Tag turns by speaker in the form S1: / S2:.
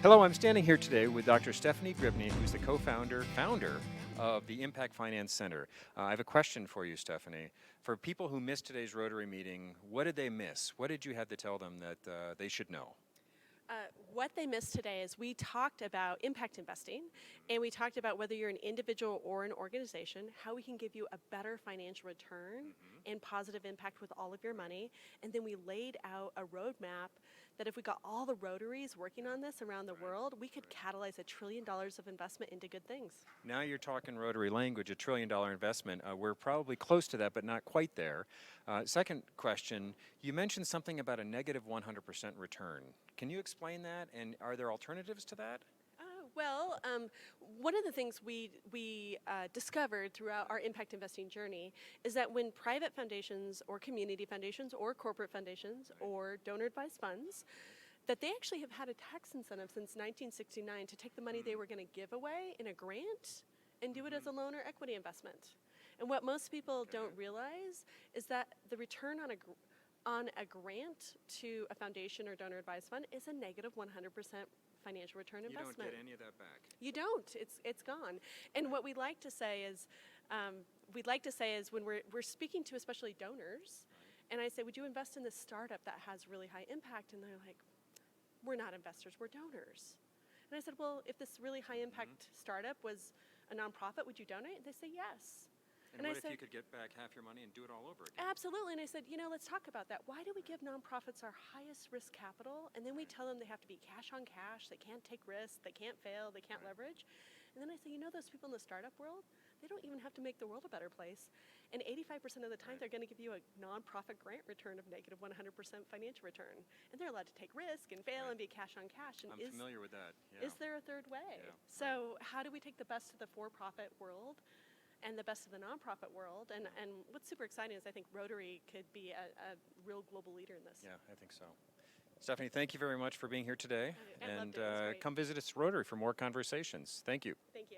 S1: Hello, I'm standing here today with Dr. Stephanie Gripne, who's the founder of the Impact Finance Center. I have a question for you, Stephanie. For people who missed today's Rotary meeting, what did they miss? What did you have to tell them that they should know?
S2: What they missed today is we talked about impact investing, and we talked about whether you're an individual or an organization, how we can give you a better financial return and positive impact with all of your money. And then we laid out a roadmap that if we got all the Rotaries working on this around the world, we could catalyze $1 trillion of investment into good things.
S1: Now you're talking Rotary language, $1 trillion investment. We're probably close to that, but not quite there. Second question, you mentioned something about a negative 100% return. Can you explain that, and are there alternatives to that?
S2: One of the things we discovered throughout our impact investing journey is that when private foundations or community foundations or corporate foundations or donor-advised funds, that they actually have had a tax incentive since 1969 to take the money they were going to give away in a grant and do it as a loan or equity investment. And what most people don't realize is that the return on a grant to a foundation or donor-advised fund is a negative 100% financial return investment.
S1: You don't get any of that back.
S2: You don't. It's gone. And what we like to say is, when we're speaking to especially donors, and I say, would you invest in this startup that has really high impact? And they're like, we're not investors, we're donors. And I said, well, if this really high impact startup was a nonprofit, would you donate? And they say yes.
S1: And what if you could get back half your money and do it all over again?
S2: Absolutely. And I said, let's talk about that. Why do we give nonprofits our highest risk capital, and then we tell them they have to be cash on cash, they can't take risks, they can't fail, they can't leverage? And then I say, those people in the startup world, they don't even have to make the world a better place. And 85% of the time, they're going to give you a nonprofit grant return of negative 100% financial return. And they're allowed to take risk and fail and be cash on cash. And
S1: I'm familiar with that. Yeah.
S2: Is there a third way?
S1: Yeah.
S2: So how do we take the best of the for-profit world and the best of the nonprofit world? And what's super exciting is I think Rotary could be a real global leader in this.
S1: Yeah, I think so. Stephanie, thank you very much for being here today.
S2: I loved it. It was great.
S1: Come visit us at Rotary for more conversations. Thank you.
S2: Thank you.